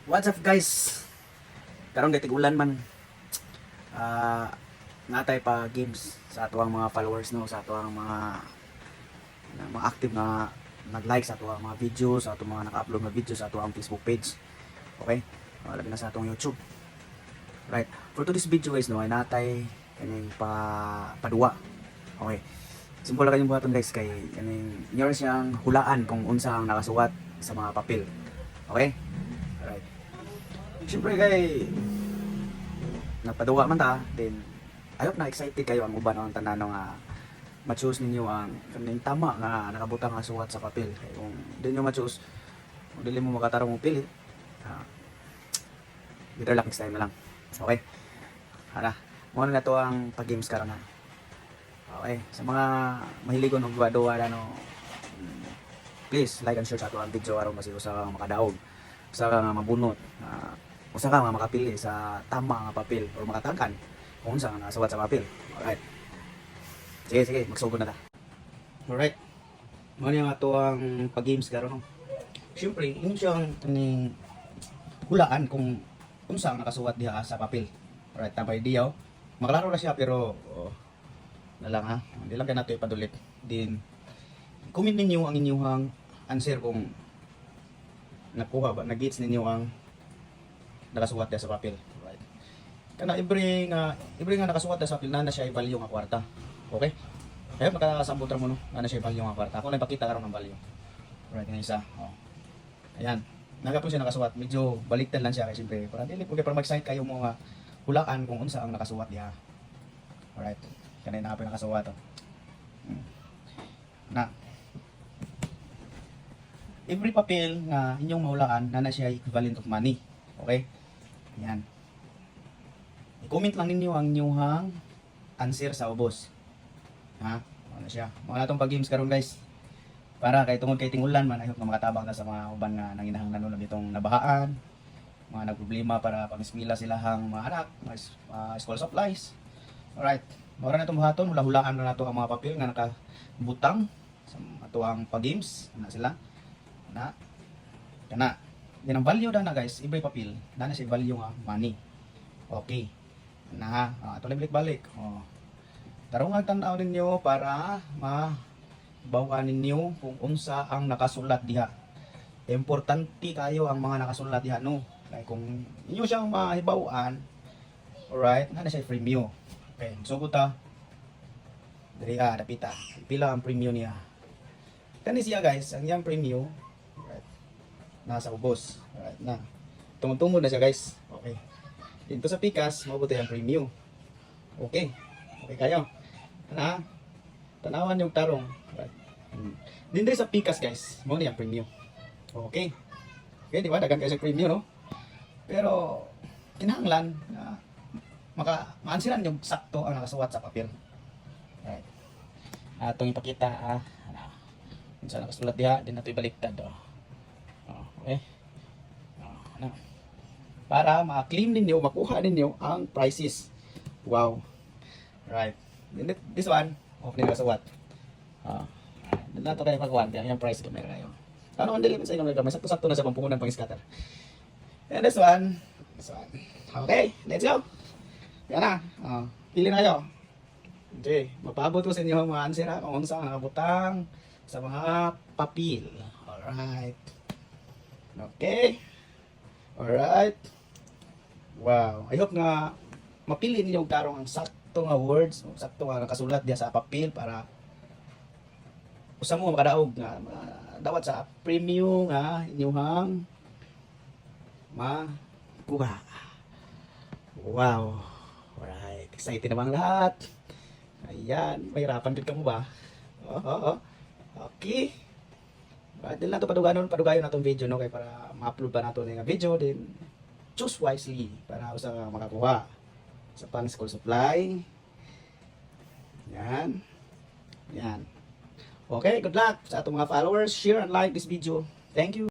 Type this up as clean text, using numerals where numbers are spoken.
What's up guys? Karon kay tigulan man. Ah, natay pa games sa ato ang mga followers no, sa ato ang mga active na nag-like sa ato ang mga videos, sa ato mga naka-upload na videos sa ato ang Facebook page. Okay? Labi na sa atong YouTube. Right. For today's video guys no, ay natay kaning paduwa. Okay. Simple lang kanyang buhaton guys kay kaning inyo siyang hulaan kung unsa ang nakasuwat sa mga papel. Okay? Alright. Siyempre kay napaduwa man ta, then ayok na excited kayo ang uban ang tanan nga ma-choose ninyo ang kaning tama nga nakabutang nga suwat sa papel. Kay kung di nyo ma-choose, kung dili mo makatarong mo pili, better luck next time na lang. Okay? Hala, muna na to ang pag-games karon na. Okay, sa mga mahiligon og duwa-duwa no, please like and share sa ato ang video aron masig usa ka makadaog, usa ka mabunot, usa ka makapili sa tama nga papel o makatakan kung unsa nga nasawat sa papel. Alright. Sige, magsugod na ta. Alright. Mo ni ato ang pag-games karon. Siyempre, yun siyang kaning hulaan kung unsa ang nakasuwat diha sa papel. Alright, tambay diyaw. Maklaro na siya pero na lang ha. Hindi lang kaya nato ipadulit. Din comment ninyo ang inyong answer kung nakuha ba, nag-gets ninyo ang nakasuwat sa papel. Right. Kana every nga nakasuwat sa papel na siya i-value nga kwarta. Okay? Kaya makasambot ra mo no, na siya i-value nga kwarta. Ako na ipakita karon ang value. Right, nga isa. Oh. Ayan. Naga po siya nakasuwat. Medyo baliktad lang siya kasi siyempre para dili po para mag-excite kayo mo nga hulaan kung unsa ang nakasuwat diha. Alright. Kanay na pa nakasuwat to. Na every papel nga inyong mahulaan na siya equivalent of money. Okay? Yan. I-comment lang ninyo ang inyong answer sa ubos. Ha? Ano siya? Mga natong pag-games karon guys. Para kay tungod kay tingulan man ayok na makatabang na sa mga uban nga nanginahanglan na ditong nabahaan. Mga nagproblema para pang-eskwela silahang mga anak, mga school supplies. Alright. Mora na itong buhaton, hula-hulaan na nato ang mga papel nga nakabutang sa ato ang pag-games. Na sila. Na. Kana. Yan ang value na guys, every papel. Na siya value nga money. Okay. Na ha. Ito balik-balik. Tarong ang tanaw ninyo para mabawan ninyo kung unsa ang nakasulat diha. Importante kayo ang mga nakasulat diha no. Like kung inyo siyang mahibawan, alright, na siya premium. Okay, so ta. Diri dapita. Pila ang premium niya. Kani siya guys, ang yang premium, right, nasa ubos. Alright na. Tungod-tungod na siya guys. Okay. Dito sa pikas, mabuti ang premium. Okay. Okay kayo. Na. Tanawan yung tarong. Right. Din sa pikas guys, mo ni ang premium. Okay. Okay, di ba? Dagan kayo sa premium, no? Pero kinahanglan na maansiran yung sakto ang nakasuwat sa papel. Right. Atong ipakita kung saan nakasulat diha, din nato ibaliktad. Okay. Para ma-claim ninyo, makuha ninyo ang prices. Wow. Right. This one, off nila nakasuwat. Dito nato kayo pagkuhan, yung price ko meron kayo. Ano ang dili sa inyo may sakto-sakto na sa pampungunan pang scatter. And this one. Okay, let's go. Yan na. Pili na kayo. Okay. Mapabot ko sa inyo mga answer kung unsa ang nakabutang sa mga papel. Alright. Okay. Alright. Wow. I hope na mapili ninyo karong ang sakto nga words, sakto nga nakasulat diya sa papel para usa mo makadaog nga dawat sa premium nga inyong makuha. Wow. Alright. Excited na bang lahat? Ayan. Mahirapan din ka mo ba? Okay. Dahil na ito padugayon na itong video no? Kaya para ma-upload pa na ito ng video din choose wisely para usa makakuha sa pang school supply. Yan. Okay. Good luck sa atong mga followers. Share and like this video. Thank you.